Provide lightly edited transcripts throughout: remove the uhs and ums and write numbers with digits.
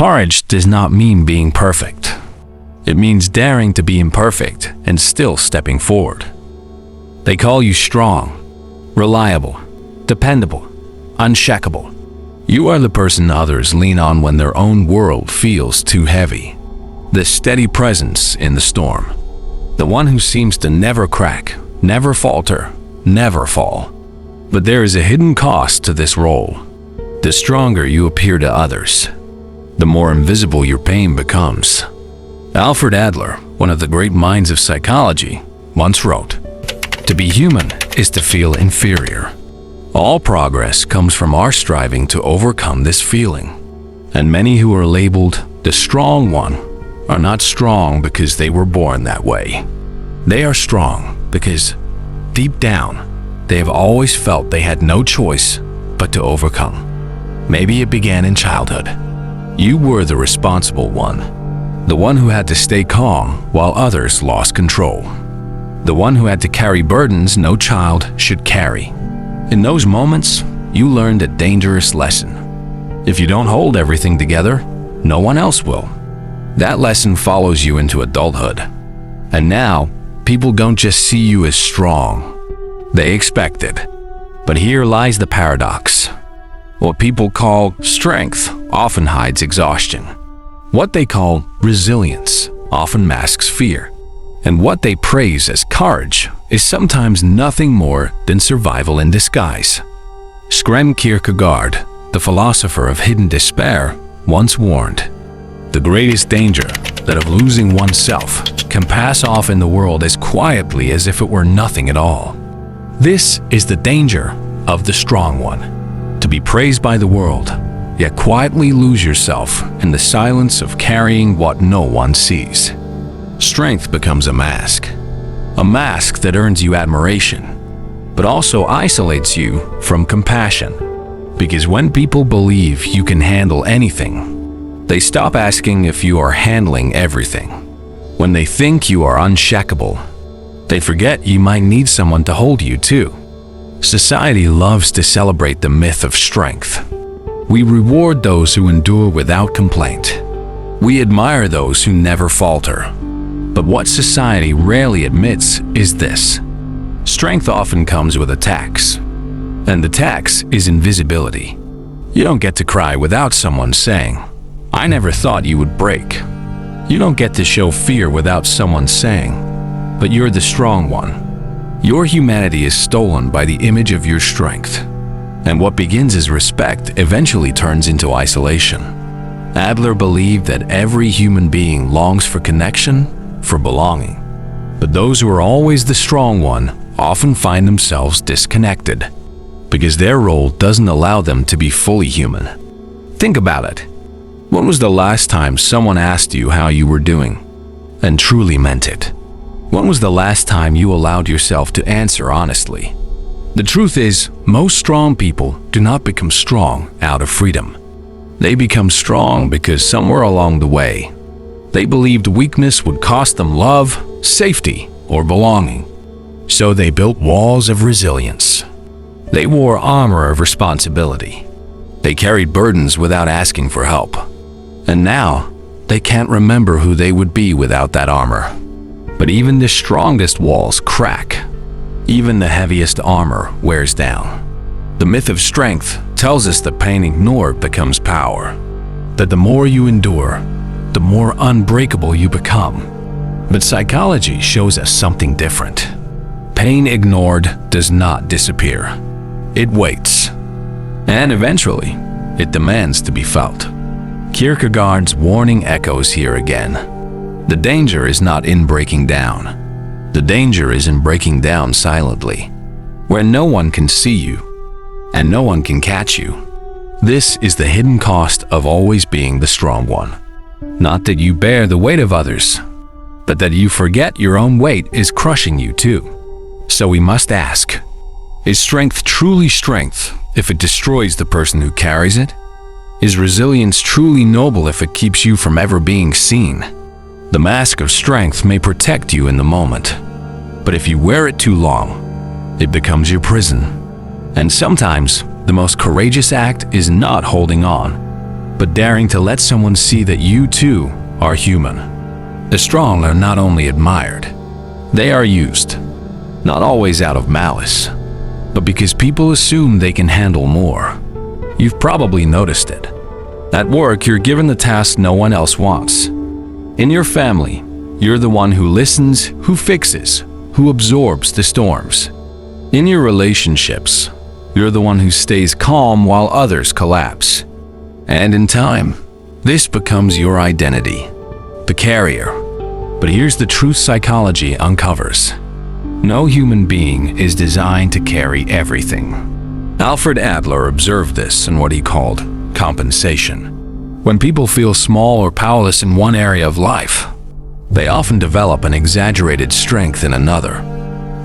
Courage does not mean being perfect. It means daring to be imperfect and still stepping forward. They call you strong, reliable, dependable, unshakable. You are the person others lean on when their own world feels too heavy. The steady presence in the storm. The one who seems to never crack, never falter, never fall. But there is a hidden cost to this role. The stronger you appear to others, the more invisible your pain becomes. Alfred Adler, one of the great minds of psychology, once wrote, "To be human is to feel inferior." All progress comes from our striving to overcome this feeling. And many who are labeled the strong one are not strong because they were born that way. They are strong because, deep down, they have always felt they had no choice but to overcome. Maybe it began in childhood. You were the responsible one, the one who had to stay calm while others lost control, the one who had to carry burdens no child should carry. In those moments, you learned a dangerous lesson. If you don't hold everything together, no one else will. That lesson follows you into adulthood. And now, people don't just see you as strong. They expect it. But here lies the paradox. What people call strength often hides exhaustion. What they call resilience often masks fear. And what they praise as courage is sometimes nothing more than survival in disguise. Søren Kierkegaard, the philosopher of hidden despair, once warned, "The greatest danger, that of losing oneself, can pass off in the world as quietly as if it were nothing at all." This is the danger of the strong one, to be praised by the world, yet quietly lose yourself in the silence of carrying what no one sees. Strength becomes a mask that earns you admiration, but also isolates you from compassion. Because when people believe you can handle anything, they stop asking if you are handling everything. When they think you are unshakable, they forget you might need someone to hold you too. Society loves to celebrate the myth of strength. We reward those who endure without complaint. We admire those who never falter. But what society rarely admits is this: strength often comes with a tax. And the tax is invisibility. You don't get to cry without someone saying, "I never thought you would break." You don't get to show fear without someone saying, "But you're the strong one." Your humanity is stolen by the image of your strength. And what begins as respect eventually turns into isolation. Adler believed that every human being longs for connection, for belonging. But those who are always the strong one often find themselves disconnected, because their role doesn't allow them to be fully human. Think about it. When was the last time someone asked you how you were doing and truly meant it? When was the last time you allowed yourself to answer honestly? The truth is, most strong people do not become strong out of freedom. They become strong because somewhere along the way, they believed weakness would cost them love, safety, or belonging. So they built walls of resilience. They wore armor of responsibility. They carried burdens without asking for help. And now, they can't remember who they would be without that armor. But even the strongest walls crack. Even the heaviest armor wears down. The myth of strength tells us that pain ignored becomes power. That the more you endure, the more unbreakable you become. But psychology shows us something different. Pain ignored does not disappear. It waits. And eventually, it demands to be felt. Kierkegaard's warning echoes here again. The danger is not in breaking down. The danger is in breaking down silently, where no one can see you and no one can catch you. This is the hidden cost of always being the strong one. Not that you bear the weight of others, but that you forget your own weight is crushing you too. So we must ask, is strength truly strength if it destroys the person who carries it? Is resilience truly noble if it keeps you from ever being seen? The mask of strength may protect you in the moment, but if you wear it too long, it becomes your prison. And sometimes, the most courageous act is not holding on, but daring to let someone see that you too are human. The strong are not only admired, they are used, not always out of malice, but because people assume they can handle more. You've probably noticed it. At work, you're given the task no one else wants. In your family, you're the one who listens, who fixes, who absorbs the storms. In your relationships, you're the one who stays calm while others collapse. And in time, this becomes your identity, the carrier. But here's the truth psychology uncovers. No human being is designed to carry everything. Alfred Adler observed this in what he called compensation. When people feel small or powerless in one area of life, they often develop an exaggerated strength in another.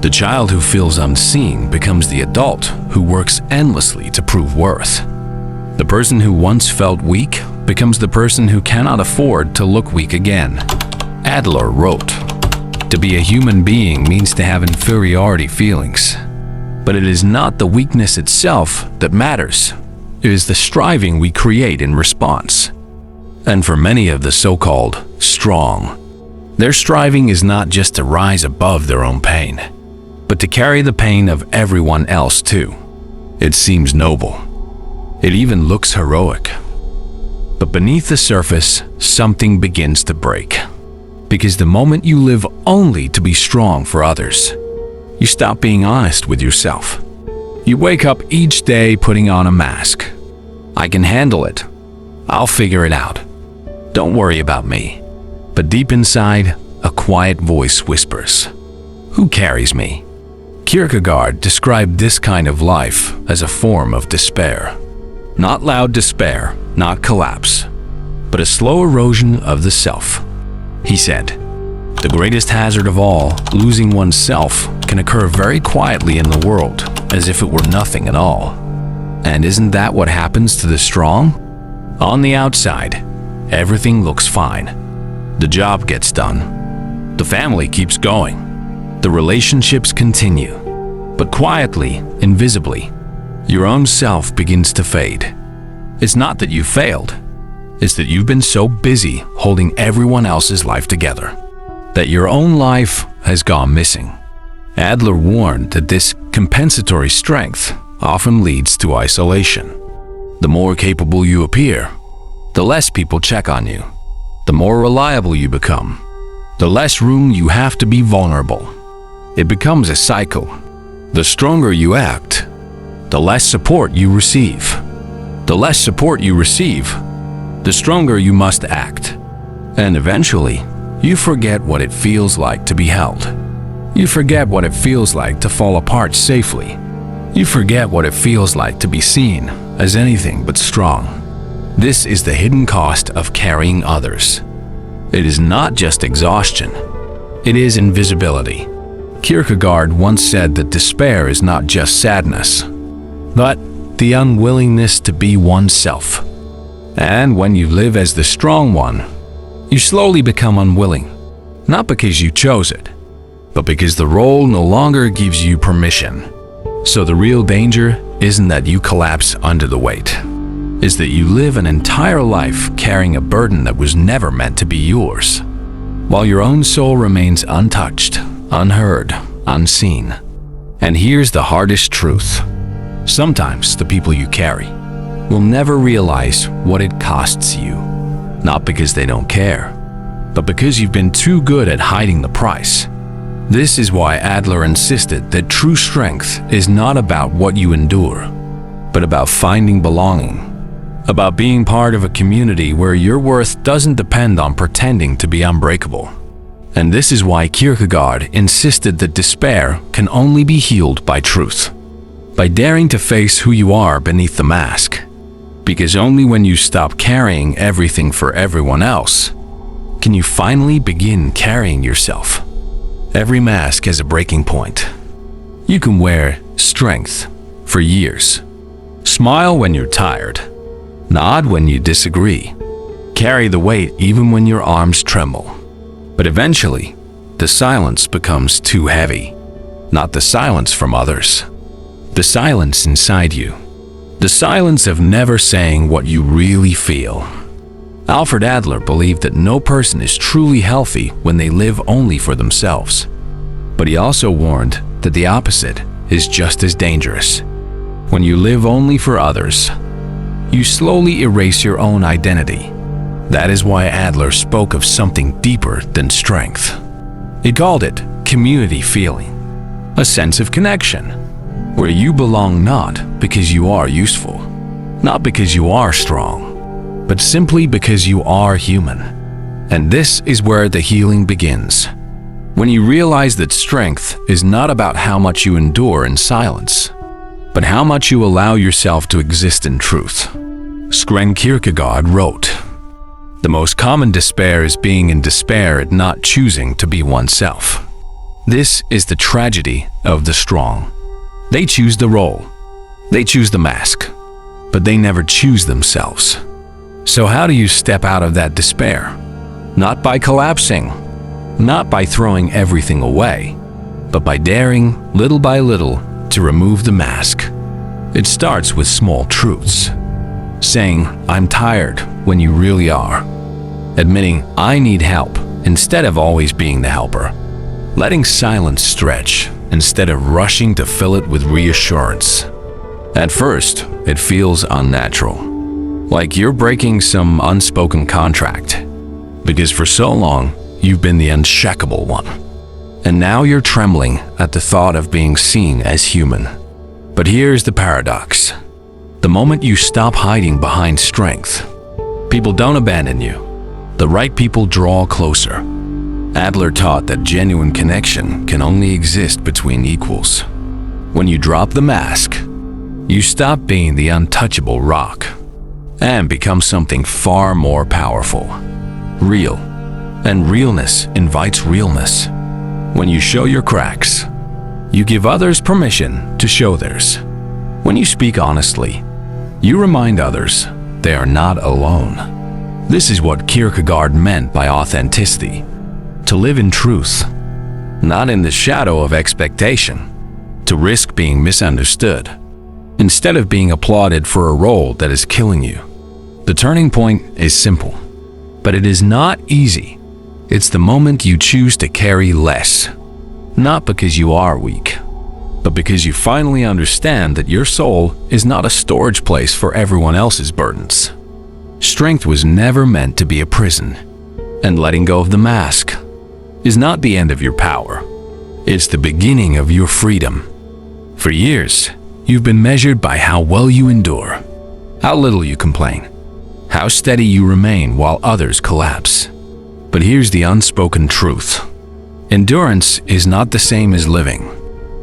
The child who feels unseen becomes the adult who works endlessly to prove worth. The person who once felt weak becomes the person who cannot afford to look weak again. Adler wrote, "To be a human being means to have inferiority feelings. But it is not the weakness itself that matters. It is the striving we create in response." And for many of the so-called strong, their striving is not just to rise above their own pain, but to carry the pain of everyone else too. It seems noble. It even looks heroic. But beneath the surface, something begins to break. Because the moment you live only to be strong for others, you stop being honest with yourself. You wake up each day putting on a mask. I can handle it. I'll figure it out. Don't worry about me. But deep inside, a quiet voice whispers, "Who carries me?" Kierkegaard described this kind of life as a form of despair. Not loud despair, not collapse, but a slow erosion of the self. He said, "The greatest hazard of all, losing oneself, can occur very quietly in the world, as if it were nothing at all." And isn't that what happens to the strong? On the outside, everything looks fine. The job gets done. The family keeps going. The relationships continue. But quietly, invisibly, your own self begins to fade. It's not that you failed. It's that you've been so busy holding everyone else's life together that your own life has gone missing. Adler warned that this compensatory strength often leads to isolation. The more capable you appear, the less people check on you. The more reliable you become, the less room you have to be vulnerable. It becomes a cycle. The stronger you act, the less support you receive. The less support you receive, the stronger you must act. And eventually, you forget what it feels like to be held. You forget what it feels like to fall apart safely. You forget what it feels like to be seen as anything but strong. This is the hidden cost of carrying others. It is not just exhaustion. It is invisibility. Kierkegaard once said that despair is not just sadness, but the unwillingness to be oneself. And when you live as the strong one, you slowly become unwilling, not because you chose it, but because the role no longer gives you permission. So the real danger isn't that you collapse under the weight. Is that you live an entire life carrying a burden that was never meant to be yours, while your own soul remains untouched, unheard, unseen. And here's the hardest truth. Sometimes the people you carry will never realize what it costs you, not because they don't care, but because you've been too good at hiding the price. This is why Adler insisted that true strength is not about what you endure, but about finding belonging. About being part of a community where your worth doesn't depend on pretending to be unbreakable. And this is why Kierkegaard insisted that despair can only be healed by truth, by daring to face who you are beneath the mask. Because only when you stop carrying everything for everyone else can you finally begin carrying yourself. Every mask has a breaking point. You can wear strength for years. Smile when you're tired. Nod when you disagree. Carry the weight even when your arms tremble. But eventually, the silence becomes too heavy. Not the silence from others, the silence inside you. The silence of never saying what you really feel. Alfred Adler believed that no person is truly healthy when they live only for themselves. But he also warned that the opposite is just as dangerous. When you live only for others, you slowly erase your own identity. That is why Adler spoke of something deeper than strength. He called it community feeling, a sense of connection, where you belong not because you are useful, not because you are strong, but simply because you are human. And this is where the healing begins. When you realize that strength is not about how much you endure in silence, but how much you allow yourself to exist in truth. Søren Kierkegaard wrote, "The most common despair is being in despair at not choosing to be oneself. This is the tragedy of the strong. They choose the role, they choose the mask, but they never choose themselves." So how do you step out of that despair? Not by collapsing, not by throwing everything away, but by daring, little by little, to remove the mask. It starts with small truths. Saying, "I'm tired," when you really are. Admitting, "I need help," instead of always being the helper. Letting silence stretch, instead of rushing to fill it with reassurance. At first, it feels unnatural, like you're breaking some unspoken contract, because for so long, you've been the unshakable one. And now you're trembling at the thought of being seen as human. But here's the paradox. The moment you stop hiding behind strength, people don't abandon you. The right people draw closer. Adler taught that genuine connection can only exist between equals. When you drop the mask, you stop being the untouchable rock and become something far more powerful. Real. And realness invites realness. When you show your cracks, you give others permission to show theirs. When you speak honestly, you remind others they are not alone. This is what Kierkegaard meant by authenticity. To live in truth, not in the shadow of expectation. To risk being misunderstood, instead of being applauded for a role that is killing you. The turning point is simple, but it is not easy. It's the moment you choose to carry less, not because you are weak, but because you finally understand that your soul is not a storage place for everyone else's burdens. Strength was never meant to be a prison, and letting go of the mask is not the end of your power. It's the beginning of your freedom. For years, you've been measured by how well you endure, how little you complain, how steady you remain while others collapse. But here's the unspoken truth. Endurance is not the same as living.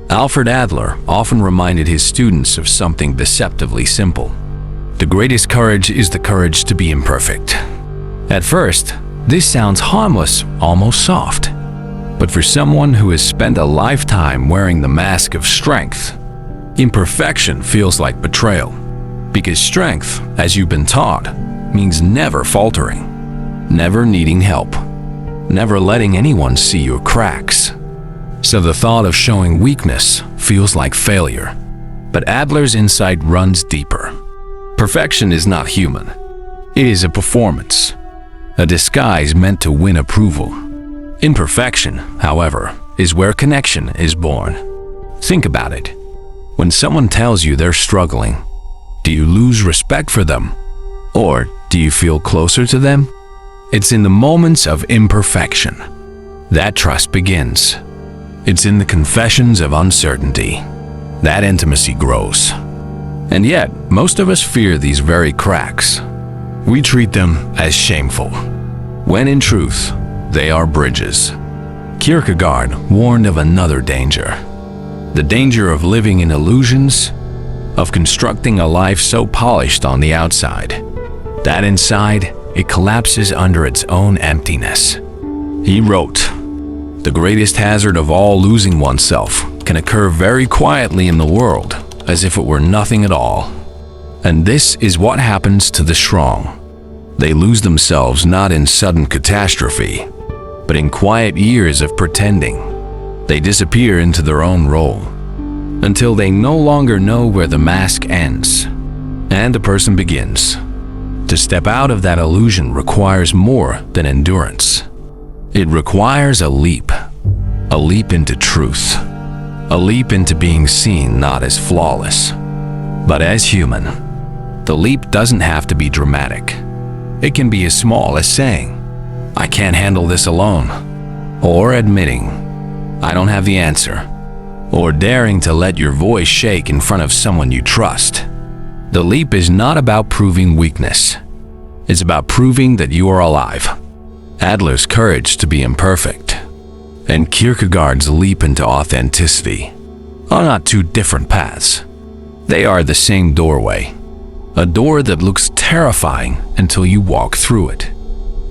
Alfred Adler often reminded his students of something deceptively simple. The greatest courage is the courage to be imperfect. At first, this sounds harmless, almost soft. But for someone who has spent a lifetime wearing the mask of strength, imperfection feels like betrayal. Because strength, as you've been taught, means never faltering, never needing help, never letting anyone see your cracks. So the thought of showing weakness feels like failure. But Adler's insight runs deeper. Perfection is not human. It is a performance, a disguise meant to win approval. Imperfection, however, is where connection is born. Think about it. When someone tells you they're struggling, do you lose respect for them? Or do you feel closer to them? It's in the moments of imperfection that trust begins. It's in the confessions of uncertainty that intimacy grows. And yet, most of us fear these very cracks. We treat them as shameful, when in truth, they are bridges. Kierkegaard warned of another danger. The danger of living in illusions, of constructing a life so polished on the outside, that inside, it collapses under its own emptiness. He wrote, "The greatest hazard of all, losing oneself, can occur very quietly in the world, as if it were nothing at all. And this is what happens to the strong. They lose themselves not in sudden catastrophe, but in quiet years of pretending. They disappear into their own role, until they no longer know where the mask ends. And the person begins. To step out of that illusion requires more than endurance. It requires a leap into truth, a leap into being seen not as flawless, but as human. The leap doesn't have to be dramatic. It can be as small as saying, "I can't handle this alone," or admitting, "I don't have the answer," or daring to let your voice shake in front of someone you trust. The leap is not about proving weakness. It's about proving that you are alive. Adler's courage to be imperfect and Kierkegaard's leap into authenticity are not two different paths. They are the same doorway, a door that looks terrifying until you walk through it.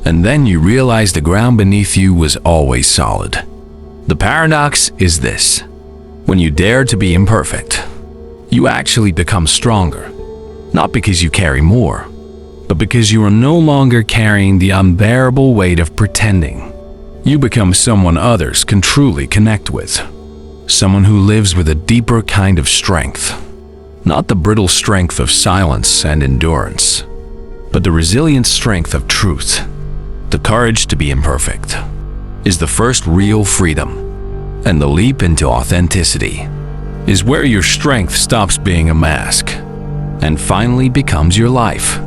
And then you realize the ground beneath you was always solid. The paradox is this: when you dare to be imperfect, you actually become stronger, not because you carry more, but because you are no longer carrying the unbearable weight of pretending. You become someone others can truly connect with, someone who lives with a deeper kind of strength, not the brittle strength of silence and endurance, but the resilient strength of truth. The courage to be imperfect is the first real freedom, and the leap into authenticity is where your strength stops being a mask and finally becomes your life.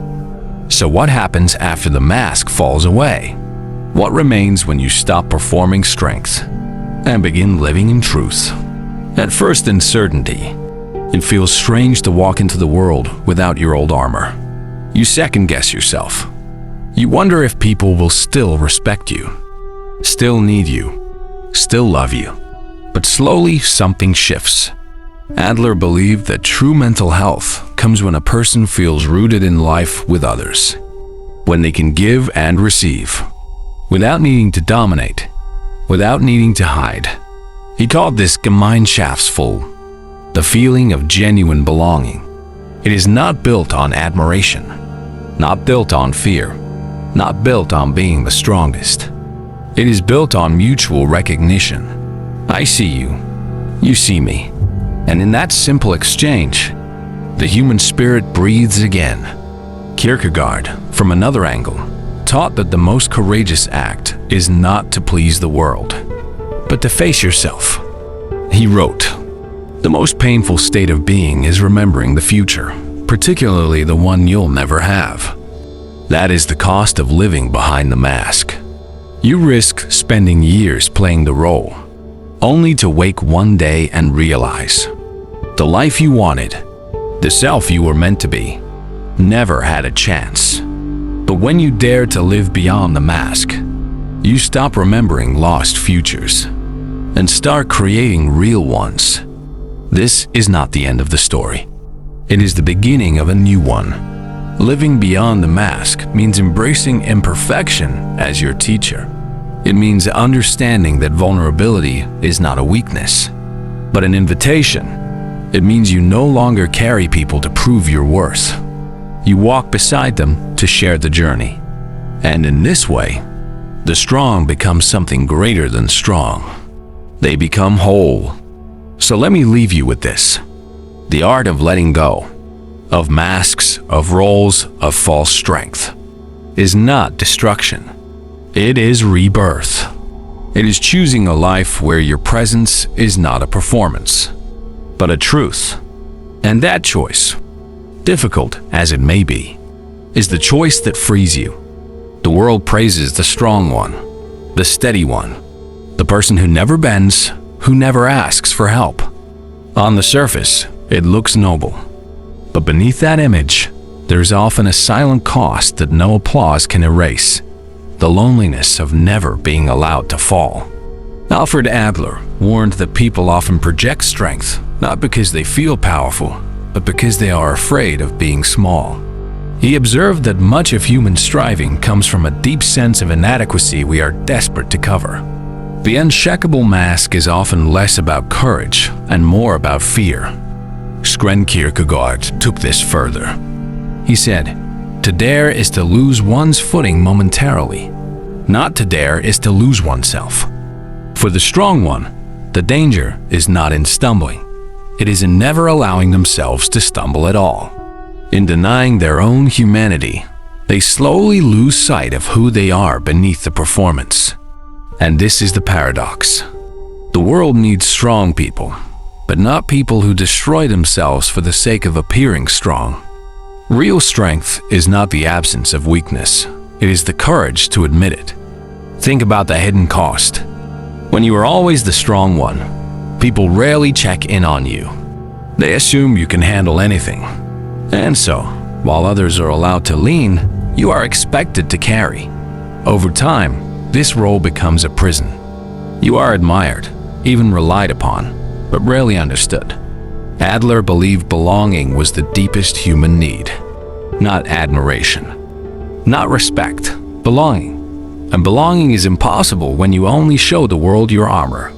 So what happens after the mask falls away? What remains when you stop performing strength and begin living in truth? At first in certainty, it feels strange to walk into the world without your old armor. You second-guess yourself. You wonder if people will still respect you, still need you, still love you. But slowly something shifts. Adler believed that true mental health comes when a person feels rooted in life with others, when they can give and receive, without needing to dominate, without needing to hide. He called this Gemeinschaftsgefühl, the feeling of genuine belonging. It is not built on admiration, not built on fear, not built on being the strongest. It is built on mutual recognition. I see you, you see me. And in that simple exchange, the human spirit breathes again. Kierkegaard, from another angle, taught that the most courageous act is not to please the world, but to face yourself. He wrote, "The most painful state of being is remembering the future, particularly the one you'll never have. That is the cost of living behind the mask. You risk spending years playing the role, only to wake one day and realize the life you wanted, the self you were meant to be, never had a chance. But when you dare to live beyond the mask, you stop remembering lost futures and start creating real ones. This is not the end of the story. It is the beginning of a new one. Living beyond the mask means embracing imperfection as your teacher. It means understanding that vulnerability is not a weakness, but an invitation. It means you no longer carry people to prove your worth. You walk beside them to share the journey. And in this way, the strong become something greater than strong. They become whole. So let me leave you with this. The art of letting go, of masks, of roles, of false strength, is not destruction. It is rebirth. It is choosing a life where your presence is not a performance, but a truth. And that choice, difficult as it may be, is the choice that frees you. The world praises the strong one, the steady one, the person who never bends, who never asks for help. On the surface, it looks noble. But beneath that image, there's often a silent cost that no applause can erase: the loneliness of never being allowed to fall. Alfred Adler warned that people often project strength, not because they feel powerful, but because they are afraid of being small. He observed that much of human striving comes from a deep sense of inadequacy we are desperate to cover. The unshakable mask is often less about courage and more about fear. Søren Kierkegaard took this further. He said, "To dare is to lose one's footing momentarily. Not to dare is to lose oneself." For the strong one, the danger is not in stumbling. It is in never allowing themselves to stumble at all. In denying their own humanity, they slowly lose sight of who they are beneath the performance. And this is the paradox. The world needs strong people, but not people who destroy themselves for the sake of appearing strong. Real strength is not the absence of weakness. It is the courage to admit it. Think about the hidden cost. When you are always the strong one, people rarely check in on you. They assume you can handle anything. And so, while others are allowed to lean, you are expected to carry. Over time, this role becomes a prison. You are admired, even relied upon, but rarely understood. Adler believed belonging was the deepest human need, not admiration, not respect, belonging. And belonging is impossible when you only show the world your armor.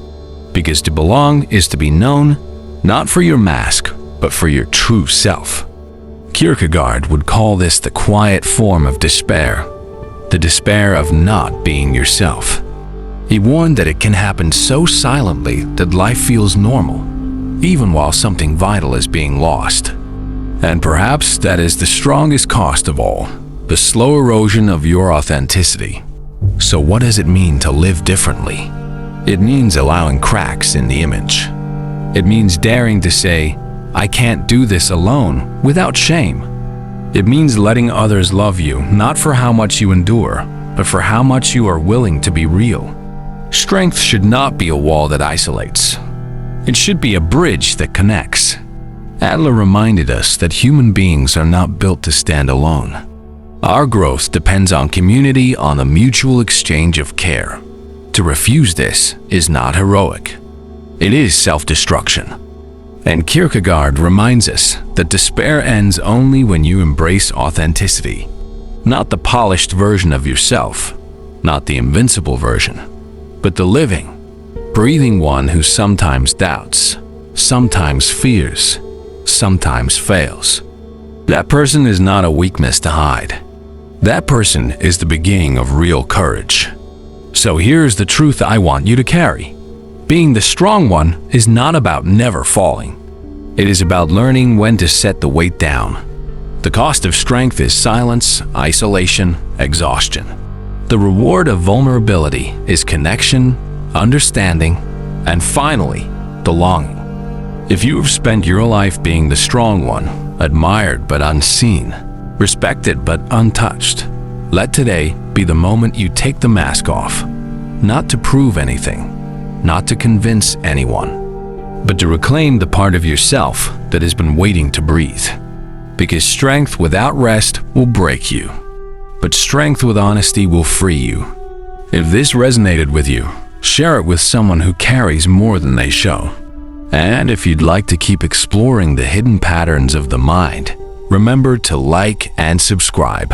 Because to belong is to be known, not for your mask, but for your true self. Kierkegaard would call this the quiet form of despair, the despair of not being yourself. He warned that it can happen so silently that life feels normal, even while something vital is being lost. And perhaps that is the strongest cost of all, the slow erosion of your authenticity. So what does it mean to live differently? It means allowing cracks in the image. It means daring to say, I can't do this alone, without shame. It means letting others love you, not for how much you endure, but for how much you are willing to be real. Strength should not be a wall that isolates. It should be a bridge that connects. Adler reminded us that human beings are not built to stand alone. Our growth depends on community, on a mutual exchange of care. To refuse this is not heroic. It is self-destruction. And Kierkegaard reminds us that despair ends only when you embrace authenticity. Not the polished version of yourself, not the invincible version, but the living, breathing one who sometimes doubts, sometimes fears, sometimes fails. That person is not a weakness to hide. That person is the beginning of real courage. So here's the truth I want you to carry. Being the strong one is not about never falling. It is about learning when to set the weight down. The cost of strength is silence, isolation, exhaustion. The reward of vulnerability is connection, understanding, and finally, belonging. If you have spent your life being the strong one, admired but unseen, respected but untouched, let today be the moment you take the mask off, not to prove anything, not to convince anyone, but to reclaim the part of yourself that has been waiting to breathe. Because strength without rest will break you, but strength with honesty will free you. If this resonated with you, share it with someone who carries more than they show. And if you'd like to keep exploring the hidden patterns of the mind, remember to like and subscribe.